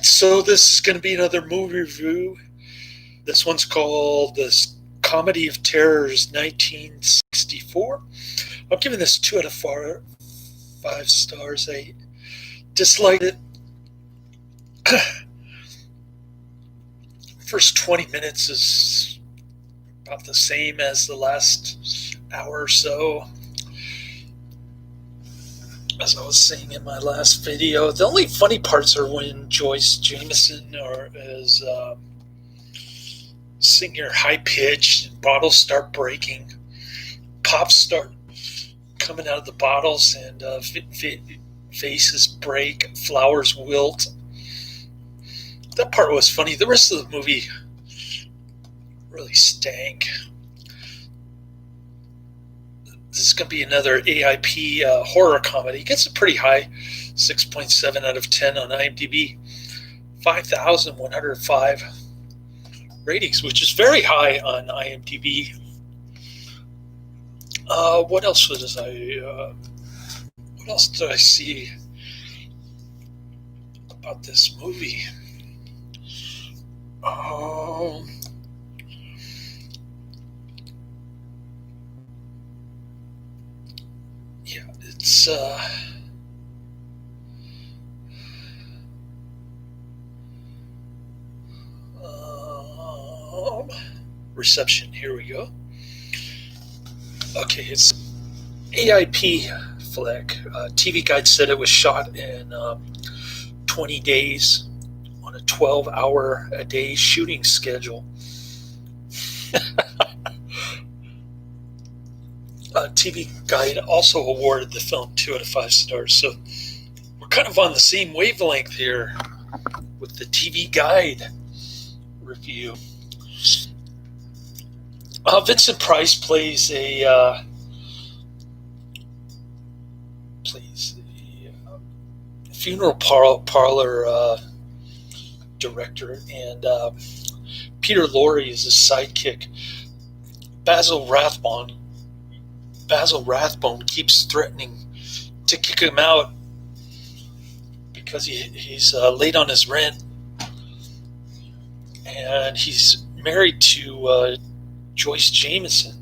right, so this is going to be another movie review. This one's called The Comedy of Terrors 1964. I'm giving this 2 out of 5 stars. I disliked it. First 20 minutes is about the same as the last hour or so. As I was saying in my last video, the only funny parts are when Joyce, Jameson, is singing high pitched, and bottles start breaking, pops start coming out of the bottles, and faces break, flowers wilt. That part was funny. The rest of the movie really stank. This is going to be another AIP horror comedy. It gets a pretty high 6.7 out of 10 on IMDb. 5,105 ratings, which is very high on IMDb. What else did I see about this movie? Yeah, it's reception. Here we go. Okay, it's AIP flick. TV Guide said it was shot in 20 days on a 12-hour-a-day shooting schedule. TV Guide also awarded the film 2 out of 5 stars, so we're kind of on the same wavelength here with the TV Guide review. Vincent Price plays a funeral parlor director, and Peter Lorre is his sidekick. Basil Rathbone keeps threatening to kick him out because he's late on his rent, and he's married to Joyce Jameson,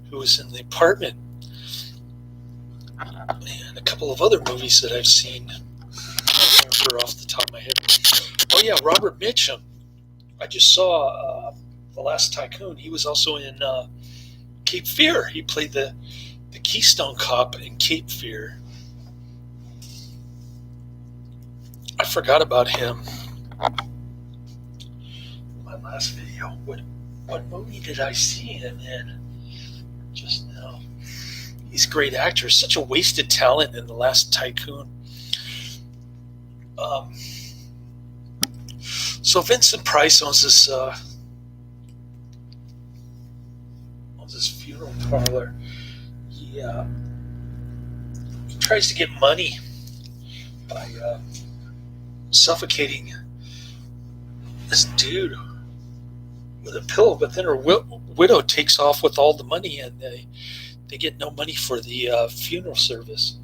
who is in the apartment, and a couple of other movies that I've seen. I don't remember off the top of my head. Oh yeah, Robert Mitchum. I just saw The Last Tycoon. He was also in Cape Fear. He played the Keystone Cop in Cape Fear. I forgot about him in my last video. What movie did I see him in just now? He's a great actor. Such a wasted talent in The Last Tycoon. So Vincent Price owns this funeral parlor. He tries to get money by suffocating this dude with a pillow, but then her widow takes off with all the money, and they get no money for the funeral service.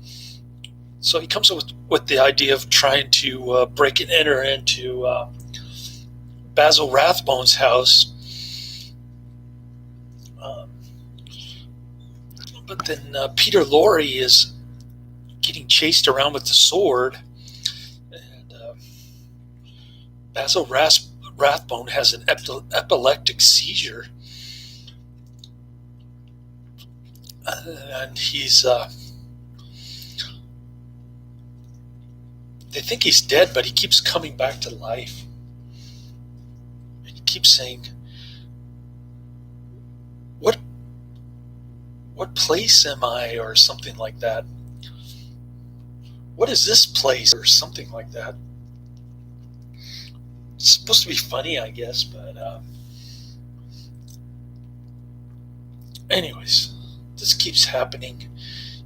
So he comes up with the idea of trying to break and enter into Basil Rathbone's house. But then Peter Lorre is getting chased around with the sword, and Basil Rathbone has an epileptic seizure, and he's they think he's dead, but he keeps coming back to life, and he keeps saying, what place am I, or something like that. What is this place, or something like that. It's supposed to be funny, I guess, but anyways, this keeps happening.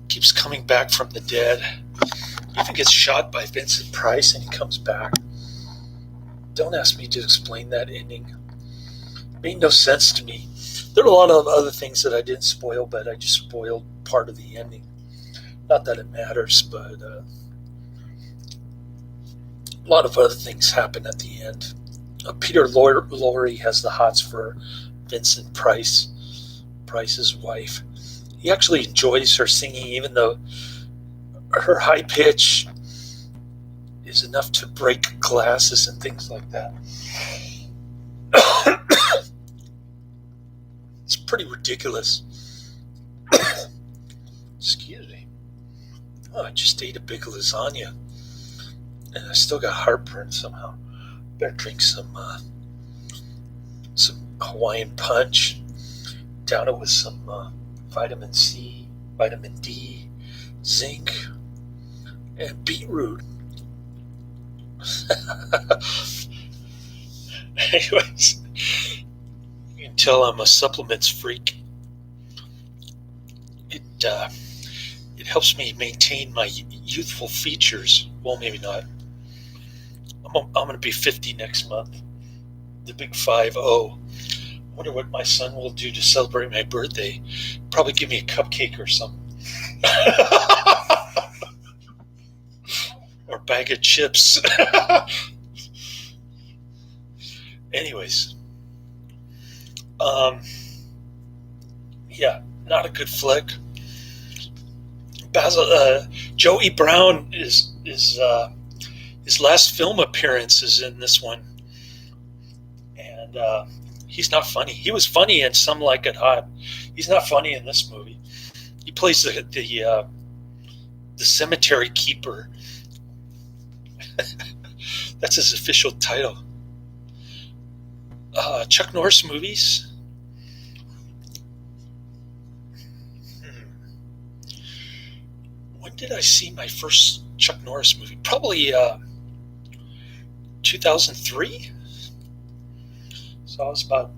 Keeps coming back from the dead. He even gets shot by Vincent Price, and he comes back. Don't ask me to explain that ending. It made no sense to me. There are a lot of other things that I didn't spoil, but I just spoiled part of the ending. Not that it matters, but A lot of other things happen at the end. Peter Lorre has the hots for Vincent Price's wife. He actually enjoys her singing, even though her high pitch is enough to break glasses and things like that. It's pretty ridiculous. Excuse me. Oh, I just ate a big lasagna, and I still got heartburn somehow. Better drink some Hawaiian punch. Down it with some vitamin C, vitamin D, zinc, and beetroot. Anyways, you can tell I'm a supplements freak. It helps me maintain my youthful features. Well, maybe not. I'm going to be 50 next month. The big 5-0. I wonder what my son will do to celebrate my birthday. Probably give me a cupcake or something. Or a bag of chips. Anyways. Yeah, not a good flick. Basil, Joey Brown is his last film appearance is in this one, and he's not funny. He was funny in Some Like It Hot. He's not funny in this movie. He plays the cemetery keeper. That's his official title. Chuck Norris movies. When did I see my first Chuck Norris movie? Probably 2003. So I was about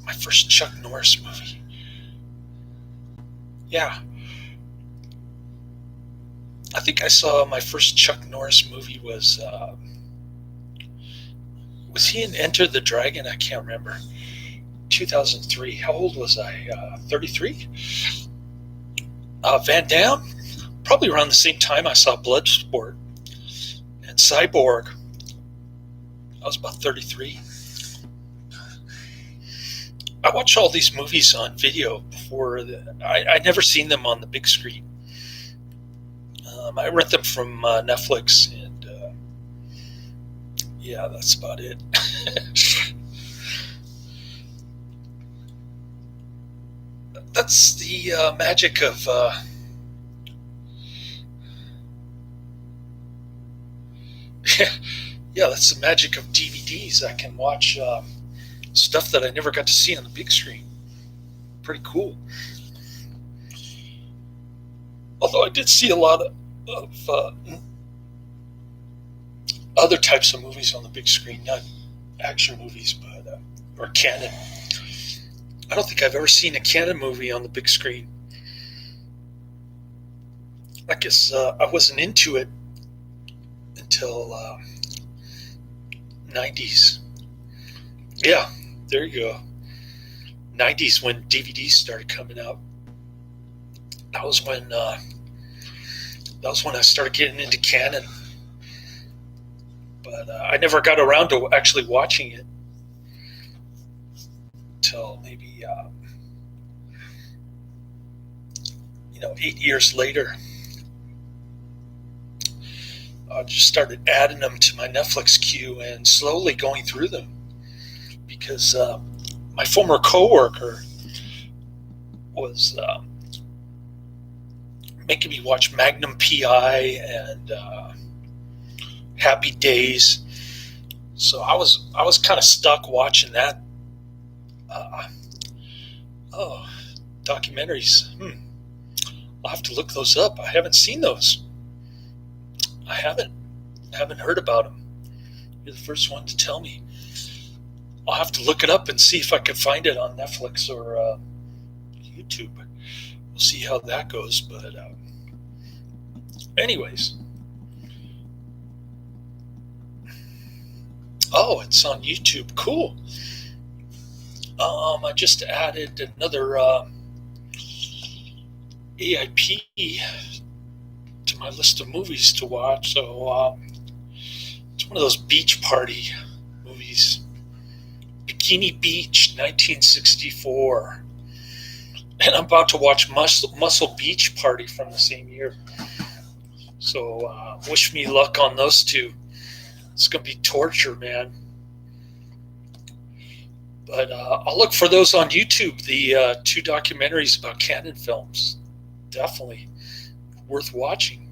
my first Chuck Norris movie. Yeah. I think I saw my first Chuck Norris movie was he in Enter the Dragon? I can't remember. 2003. How old was I? 33? Van Damme? Probably around the same time I saw Bloodsport and Cyborg. I was about 33. I watched all these movies on video before. I never seen them on the big screen. I rent them from Netflix, and yeah, that's about it. That's the magic of yeah, that's the magic of DVDs. I can watch stuff that I never got to see on the big screen. Pretty cool. Although I did see a lot of other types of movies on the big screen, not action movies, but or canon. I don't think I've ever seen a canon movie on the big screen. I guess I wasn't into it until 90s. Yeah, there you go. 90s when DVDs started coming out. That was when I started getting into canon. But I never got around to actually watching it until maybe 8 years later. I just started adding them to my Netflix queue and slowly going through them because my former coworker was making me watch Magnum PI and Happy Days, so I was kind of stuck watching that. Documentaries. I'll have to look those up. I haven't seen those. I haven't heard about them. You're the first one to tell me. I'll have to look it up and see if I can find it on Netflix or YouTube. We'll see how that goes. But anyways. Oh, it's on YouTube. Cool. I just added another AIP to my list of movies to watch. So it's one of those beach party movies. Bikini Beach, 1964. And I'm about to watch Muscle Beach Party from the same year. So wish me luck on those two. It's going to be torture, man. But I'll look for those on YouTube, the two documentaries about Cannon films. Definitely worth watching.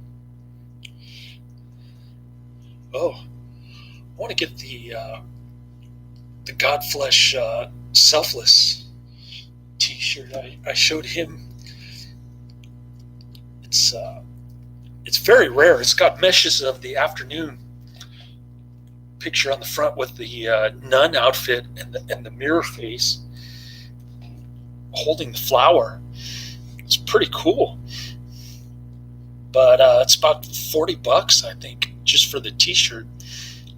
Oh, I want to get the Godflesh Selfless t-shirt. I showed him. It's very rare. It's got meshes of the afternoon picture on the front with the nun outfit and the mirror face holding the flower. It's pretty cool. But it's about $40, I think, just for the t-shirt.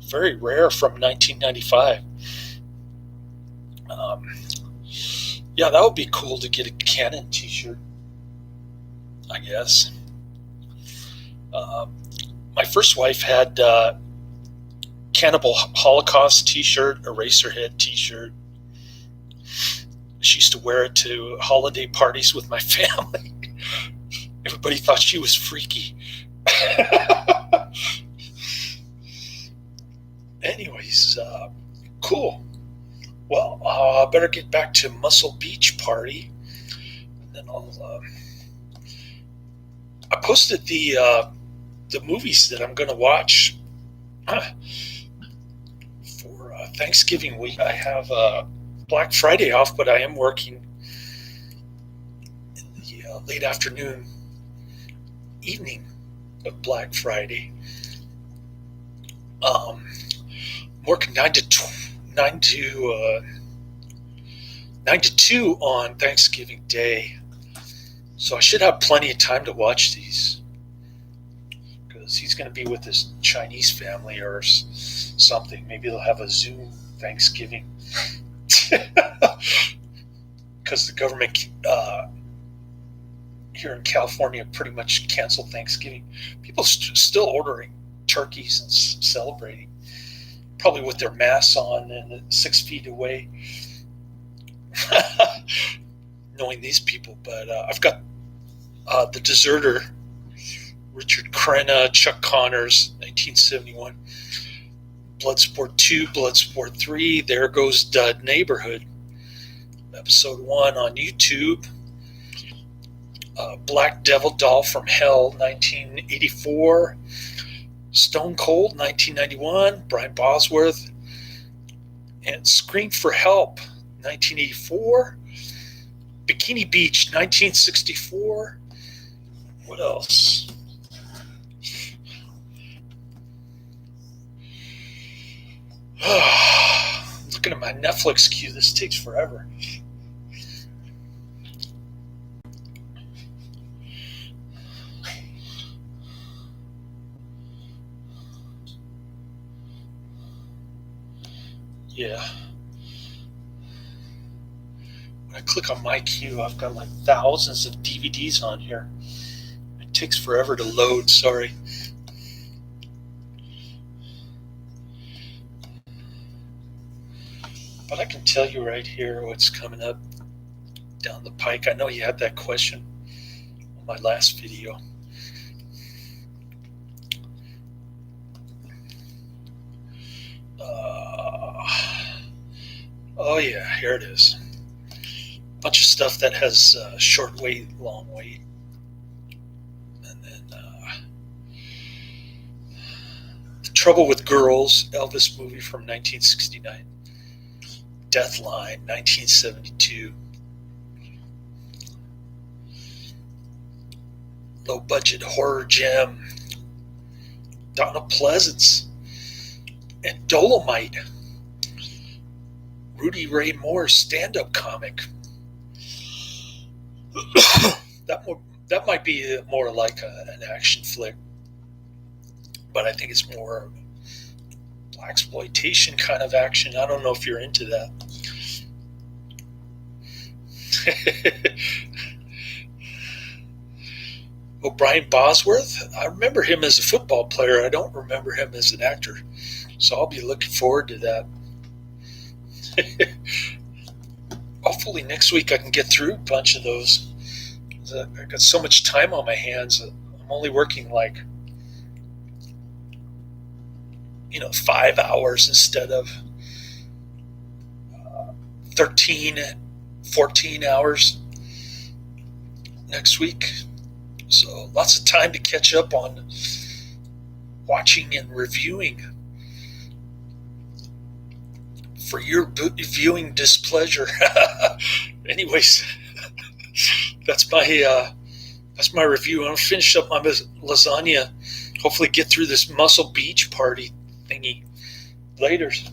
Very rare from 1995. Yeah, that would be cool to get a Cannon t-shirt, I guess. My first wife had Cannibal Holocaust t-shirt, Eraserhead t-shirt. She used to wear it to holiday parties with my family. Everybody thought she was freaky. Anyways, cool. Well, I better get back to Muscle Beach Party. And then I posted the movies that I'm going to watch for Thanksgiving week. I have Black Friday off, but I am working in the late afternoon, evening of Black Friday. I'm working 9 to 2 on Thanksgiving Day, so I should have plenty of time to watch these, because he's going to be with his Chinese family or something. Maybe they'll have a Zoom Thanksgiving, because the government here in California pretty much canceled Thanksgiving. People still ordering turkeys and celebrating, probably with their masks on and 6 feet away. Knowing these people, but I've got The Deserter, Richard Crenna, Chuck Connors, 1971, Bloodsport 2, Bloodsport 3, There Goes Dud Neighborhood, episode 1 on YouTube, Black Devil Doll from Hell, 1984, Stone Cold, 1991, Brian Bosworth, and Scream for Help, 1984, Bikini Beach, 1964. What else? Looking at my Netflix queue, this takes forever. Yeah. When I click on my queue, I've got like thousands of DVDs on here. It takes forever to load, sorry. But I can tell you right here what's coming up down the pike. I know you had that question on my last video. Oh yeah, here it is. Bunch of stuff that has short wait, long wait. And then The Trouble with Girls, Elvis movie from 1969. Deathline, 1972. Low budget horror gem, Donna Pleasance, and Dolomite, Rudy Ray Moore's stand-up comic. That might be more like an action flick, but I think it's more blaxploitation kind of action. I don't know if you're into that. Oh, Brian Bosworth? I remember him as a football player. I don't remember him as an actor. So I'll be looking forward to that. Hopefully next week I can get through a bunch of those. I've got so much time on my hands. I'm only working 5 hours instead of 13, 14 hours next week. So lots of time to catch up on watching and reviewing for your viewing displeasure. Anyways, that's my review. I'm gonna finish up my lasagna. Hopefully get through this Muscle Beach party thingy. Laters.